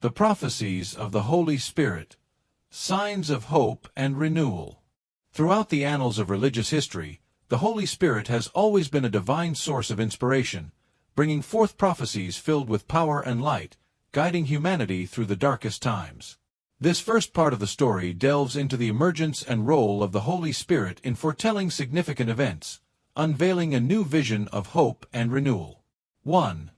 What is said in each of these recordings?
The Prophecies of the Holy Spirit, Signs of Hope and Renewal. Throughout the annals of religious history, the Holy Spirit has always been a divine source of inspiration, bringing forth prophecies filled with power and light, guiding humanity through the darkest times. This first part of the story delves into the emergence and role of the Holy Spirit in foretelling significant events, unveiling a new vision of hope and renewal. 1.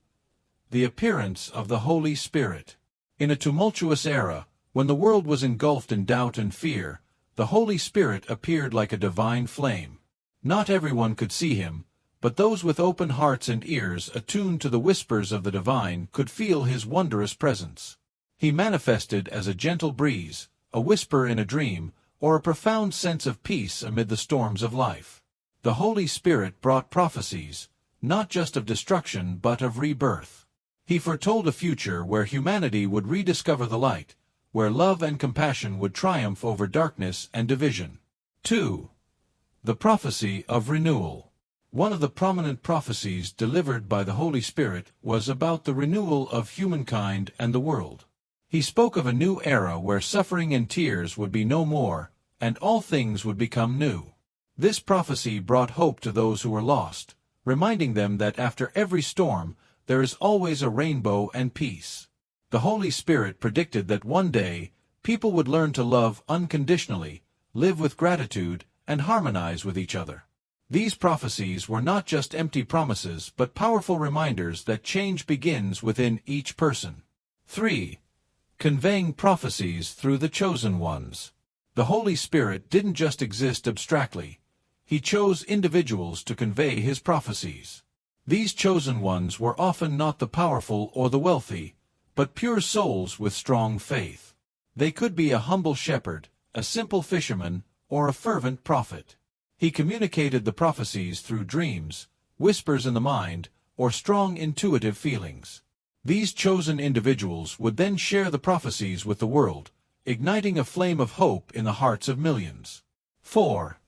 The appearance of the Holy Spirit. In a tumultuous era, when the world was engulfed in doubt and fear, the Holy Spirit appeared like a divine flame. Not everyone could see him, but those with open hearts and ears attuned to the whispers of the divine could feel his wondrous presence. He manifested as a gentle breeze, a whisper in a dream, or a profound sense of peace amid the storms of life. The Holy Spirit brought prophecies, not just of destruction but of rebirth. He foretold a future where humanity would rediscover the light, where love and compassion would triumph over darkness and division. 2. The prophecy of renewal. One of the prominent prophecies delivered by the Holy Spirit was about the renewal of humankind and the world. He spoke of a new era where suffering and tears would be no more, and all things would become new. This prophecy brought hope to those who were lost, reminding them that after every storm, there is always a rainbow and peace. The Holy Spirit predicted that one day, people would learn to love unconditionally, live with gratitude, and harmonize with each other. These prophecies were not just empty promises but powerful reminders that change begins within each person. 3. Conveying prophecies through the chosen ones. The Holy Spirit didn't just exist abstractly. He chose individuals to convey his prophecies. These chosen ones were often not the powerful or the wealthy, but pure souls with strong faith. They could be a humble shepherd, a simple fisherman, or a fervent prophet. He communicated the prophecies through dreams, whispers in the mind, or strong intuitive feelings. These chosen individuals would then share the prophecies with the world, igniting a flame of hope in the hearts of millions. 4.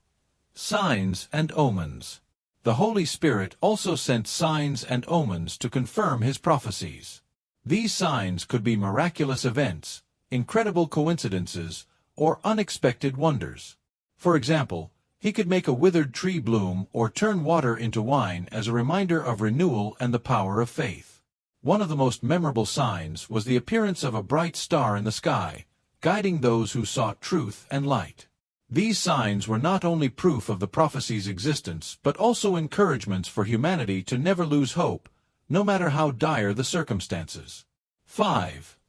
Signs and omens. The Holy Spirit also sent signs and omens to confirm his prophecies. These signs could be miraculous events, incredible coincidences, or unexpected wonders. For example, he could make a withered tree bloom or turn water into wine as a reminder of renewal and the power of faith. One of the most memorable signs was the appearance of a bright star in the sky, guiding those who sought truth and light. These signs were not only proof of the prophecy's existence but also encouragements for humanity to never lose hope, no matter how dire the circumstances. 5.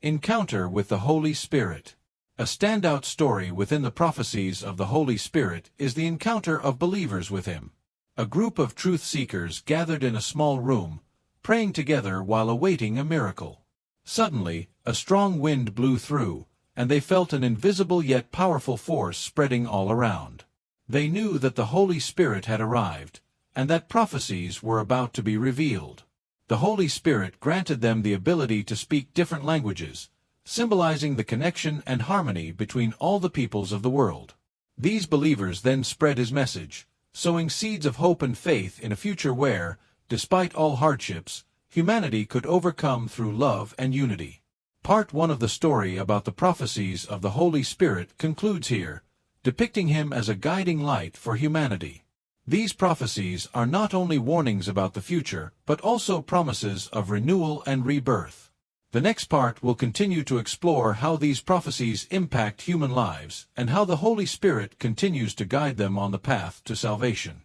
Encounter with the Holy Spirit. A standout story within the prophecies of the Holy Spirit is the encounter of believers with him. A group of truth-seekers gathered in a small room, praying together while awaiting a miracle. Suddenly, a strong wind blew through, and they felt an invisible yet powerful force spreading all around. They knew that the Holy Spirit had arrived, and that prophecies were about to be revealed. The Holy Spirit granted them the ability to speak different languages, symbolizing the connection and harmony between all the peoples of the world. These believers then spread his message, sowing seeds of hope and faith in a future where, despite all hardships, humanity could overcome through love and unity. Part 1 of the story about the prophecies of the Holy Spirit concludes here, depicting him as a guiding light for humanity. These prophecies are not only warnings about the future, but also promises of renewal and rebirth. The next part will continue to explore how these prophecies impact human lives, and how the Holy Spirit continues to guide them on the path to salvation.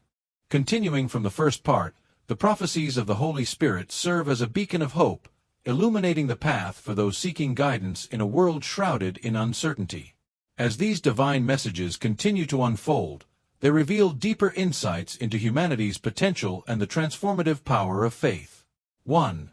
Continuing from the first part, the prophecies of the Holy Spirit serve as a beacon of hope, illuminating the path for those seeking guidance in a world shrouded in uncertainty. As these divine messages continue to unfold, they reveal deeper insights into humanity's potential and the transformative power of faith. 1.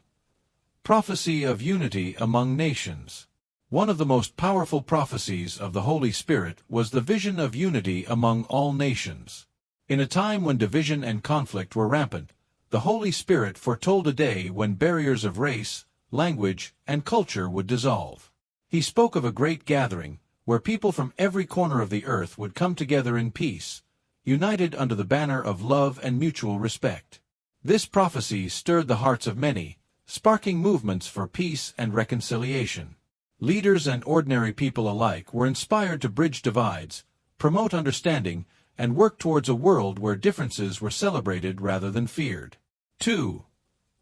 Prophecy of unity among nations. One of the most powerful prophecies of the Holy Spirit was the vision of unity among all nations. In a time when division and conflict were rampant, the Holy Spirit foretold a day when barriers of race, language, and culture would dissolve. He spoke of a great gathering, where people from every corner of the earth would come together in peace, united under the banner of love and mutual respect. This prophecy stirred the hearts of many, sparking movements for peace and reconciliation. Leaders and ordinary people alike were inspired to bridge divides, promote understanding, and work towards a world where differences were celebrated rather than feared. 2.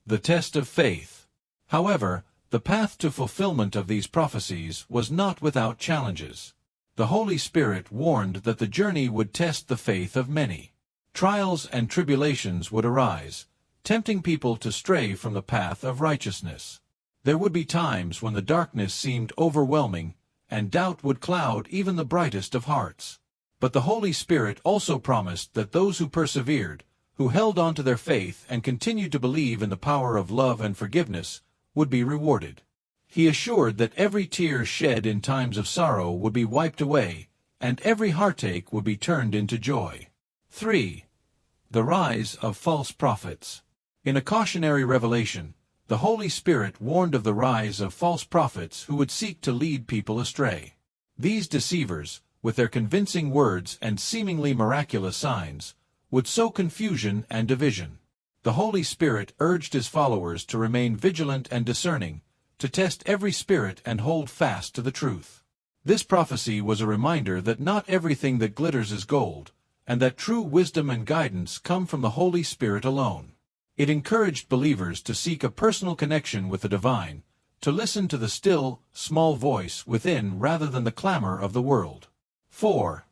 The test of faith. However, the path to fulfillment of these prophecies was not without challenges. The Holy Spirit warned that the journey would test the faith of many. Trials and tribulations would arise, tempting people to stray from the path of righteousness. There would be times when the darkness seemed overwhelming, and doubt would cloud even the brightest of hearts. But the Holy Spirit also promised that those who persevered, who held on to their faith and continued to believe in the power of love and forgiveness, would be rewarded. He assured that every tear shed in times of sorrow would be wiped away, and every heartache would be turned into joy. 3. The rise of false prophets. In a cautionary revelation, the Holy Spirit warned of the rise of false prophets who would seek to lead people astray. These deceivers, with their convincing words and seemingly miraculous signs, would sow confusion and division. The Holy Spirit urged his followers to remain vigilant and discerning, to test every spirit and hold fast to the truth. This prophecy was a reminder that not everything that glitters is gold, and that true wisdom and guidance come from the Holy Spirit alone. It encouraged believers to seek a personal connection with the divine, to listen to the still, small voice within rather than the clamor of the world. 4.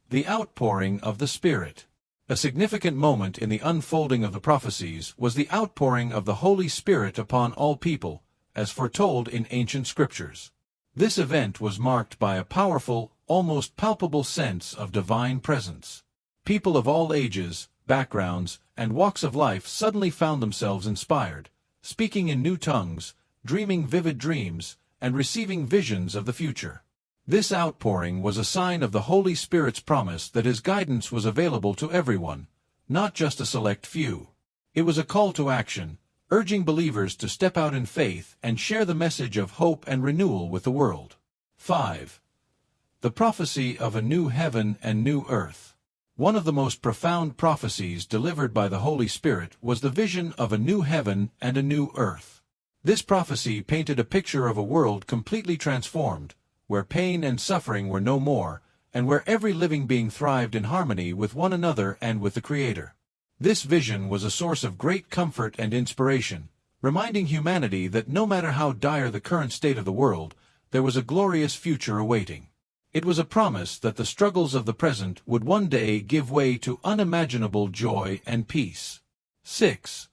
The outpouring of the Spirit. A significant moment in the unfolding of the prophecies was the outpouring of the Holy Spirit upon all people, as foretold in ancient scriptures. This event was marked by a powerful, almost palpable sense of divine presence. People of all ages, backgrounds, and walks of life suddenly found themselves inspired, speaking in new tongues, dreaming vivid dreams, and receiving visions of the future. This outpouring was a sign of the Holy Spirit's promise that his guidance was available to everyone, not just a select few. It was a call to action, urging believers to step out in faith and share the message of hope and renewal with the world. 5. The prophecy of a new heaven and new earth. One of the most profound prophecies delivered by the Holy Spirit was the vision of a new heaven and a new earth. This prophecy painted a picture of a world completely transformed, where pain and suffering were no more, and where every living being thrived in harmony with one another and with the Creator. This vision was a source of great comfort and inspiration, reminding humanity that no matter how dire the current state of the world, there was a glorious future awaiting. It was a promise that the struggles of the present would one day give way to unimaginable joy and peace. 6.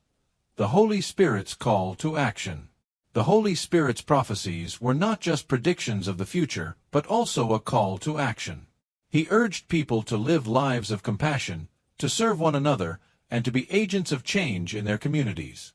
The Holy Spirit's call to action. The Holy Spirit's prophecies were not just predictions of the future, but also a call to action. He urged people to live lives of compassion, to serve one another, and to be agents of change in their communities.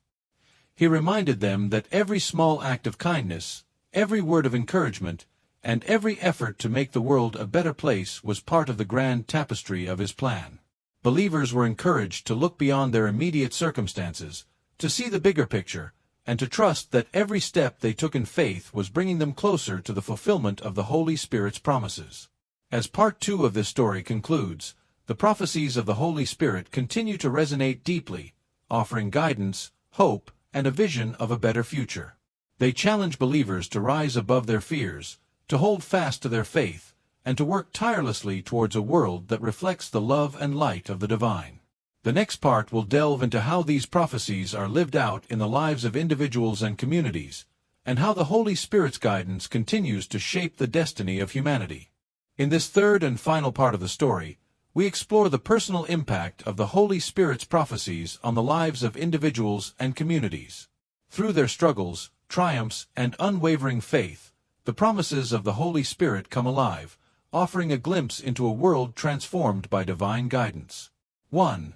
He reminded them that every small act of kindness, every word of encouragement, and every effort to make the world a better place was part of the grand tapestry of his plan. Believers were encouraged to look beyond their immediate circumstances, to see the bigger picture, and to trust that every step they took in faith was bringing them closer to the fulfillment of the Holy Spirit's promises. As Part 2 of this story concludes, the prophecies of the Holy Spirit continue to resonate deeply, offering guidance, hope, and a vision of a better future. They challenge believers to rise above their fears, to hold fast to their faith, and to work tirelessly towards a world that reflects the love and light of the divine. The next part will delve into how these prophecies are lived out in the lives of individuals and communities, and how the Holy Spirit's guidance continues to shape the destiny of humanity. In this third and final part of the story, we explore the personal impact of the Holy Spirit's prophecies on the lives of individuals and communities. Through their struggles, triumphs, and unwavering faith, the promises of the Holy Spirit come alive, offering a glimpse into a world transformed by divine guidance. 1.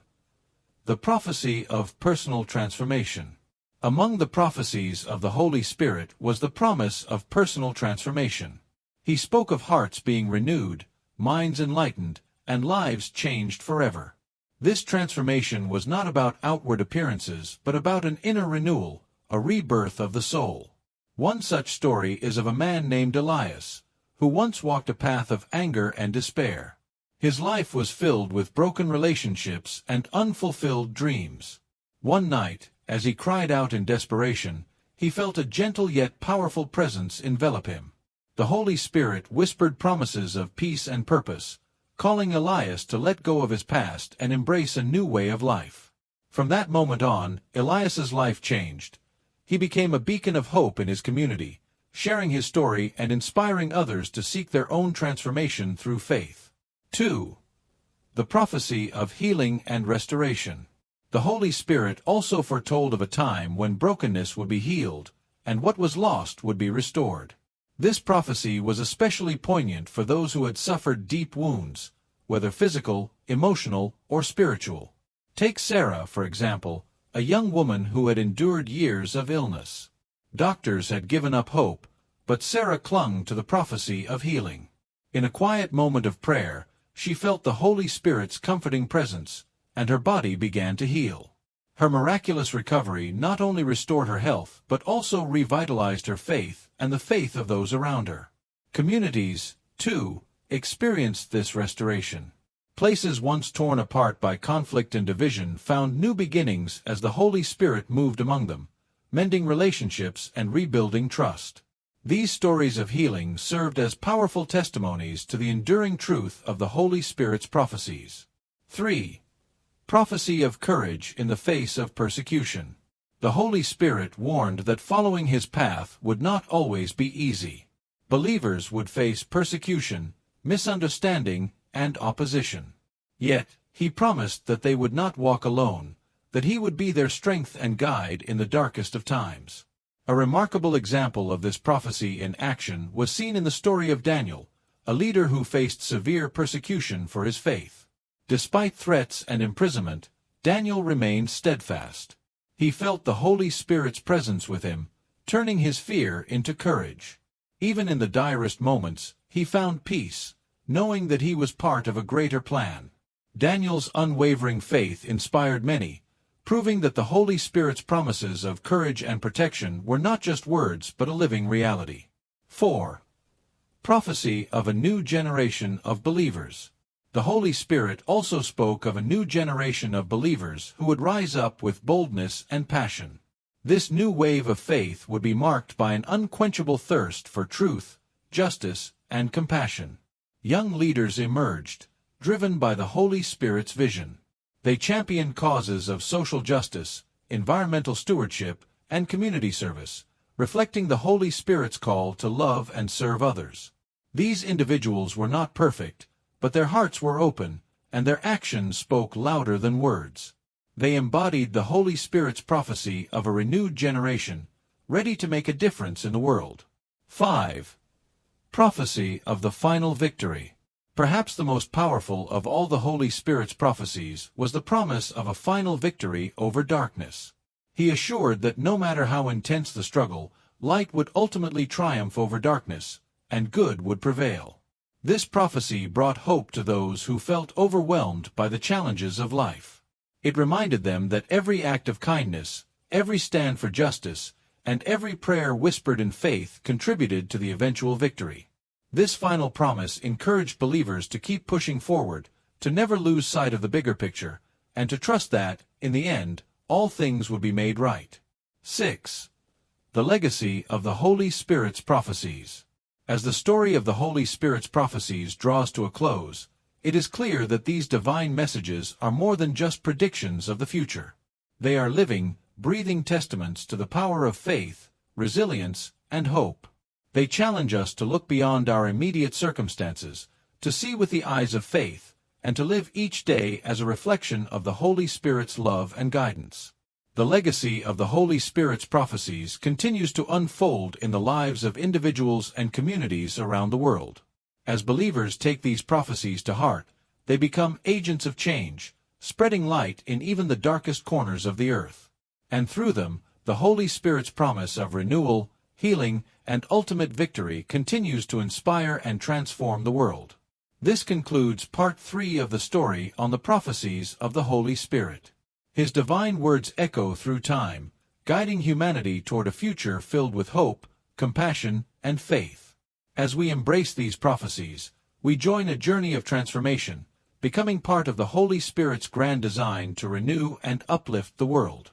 The prophecy of personal transformation. Among the prophecies of the Holy Spirit was the promise of personal transformation. He spoke of hearts being renewed, minds enlightened, and lives changed forever. This transformation was not about outward appearances, but about an inner renewal, a rebirth of the soul. One such story is of a man named Elias, who once walked a path of anger and despair. His life was filled with broken relationships and unfulfilled dreams. One night, As he cried out in desperation, he felt a gentle yet powerful presence envelop him. The Holy Spirit whispered promises of peace and purpose, calling Elias to let go of his past and embrace a new way of life. From that moment on, Elias's life changed. He became a beacon of hope in his community, sharing his story and inspiring others to seek their own transformation through faith. 2. The prophecy of healing and restoration. The Holy Spirit also foretold of a time when brokenness would be healed, and what was lost would be restored. This prophecy was especially poignant for those who had suffered deep wounds, whether physical, emotional, or spiritual. Take Sarah, for example, a young woman who had endured years of illness. Doctors had given up hope, but Sarah clung to the prophecy of healing. In a quiet moment of prayer, she felt the Holy Spirit's comforting presence, and her body began to heal. Her miraculous recovery not only restored her health but also revitalized her faith and the faith of those around her. Communities, too, experienced this restoration. Places once torn apart by conflict and division found new beginnings as the Holy Spirit moved among them, mending relationships and rebuilding trust. These stories of healing served as powerful testimonies to the enduring truth of the Holy Spirit's prophecies. 3. Prophecy of courage in the face of persecution. The Holy Spirit warned that following his path would not always be easy. Believers would face persecution, misunderstanding, and opposition. Yet, he promised that they would not walk alone, that he would be their strength and guide in the darkest of times. A remarkable example of this prophecy in action was seen in the story of Daniel, a leader who faced severe persecution for his faith. Despite threats and imprisonment, Daniel remained steadfast. He felt the Holy Spirit's presence with him, turning his fear into courage. Even in the direst moments, he found peace, knowing that he was part of a greater plan. Daniel's unwavering faith inspired many, proving that the Holy Spirit's promises of courage and protection were not just words but a living reality. 4. Prophecy of a new generation of believers. The Holy Spirit also spoke of a new generation of believers who would rise up with boldness and passion. This new wave of faith would be marked by an unquenchable thirst for truth, justice, and compassion. Young leaders emerged, driven by the Holy Spirit's vision. They championed causes of social justice, environmental stewardship, and community service, reflecting the Holy Spirit's call to love and serve others. These individuals were not perfect, but their hearts were open, and their actions spoke louder than words. They embodied the Holy Spirit's prophecy of a renewed generation, ready to make a difference in the world. 5. Prophecy of the final victory. Perhaps the most powerful of all the Holy Spirit's prophecies was the promise of a final victory over darkness. He assured that no matter how intense the struggle, light would ultimately triumph over darkness, and good would prevail. This prophecy brought hope to those who felt overwhelmed by the challenges of life. It reminded them that every act of kindness, every stand for justice, and every prayer whispered in faith contributed to the eventual victory. This final promise encouraged believers to keep pushing forward, to never lose sight of the bigger picture, and to trust that, in the end, all things would be made right. 6. The legacy of the Holy Spirit's prophecies. As the story of the Holy Spirit's prophecies draws to a close, it is clear that these divine messages are more than just predictions of the future. They are living, breathing testaments to the power of faith, resilience, and hope. They challenge us to look beyond our immediate circumstances, to see with the eyes of faith, and to live each day as a reflection of the Holy Spirit's love and guidance. The legacy of the Holy Spirit's prophecies continues to unfold in the lives of individuals and communities around the world. As believers take these prophecies to heart, they become agents of change, spreading light in even the darkest corners of the earth. And through them, the Holy Spirit's promise of renewal, healing, and ultimate victory continues to inspire and transform the world. This concludes Part 3 of the story on the prophecies of the Holy Spirit. His divine words echo through time, guiding humanity toward a future filled with hope, compassion, and faith. As we embrace these prophecies, we join a journey of transformation, becoming part of the Holy Spirit's grand design to renew and uplift the world.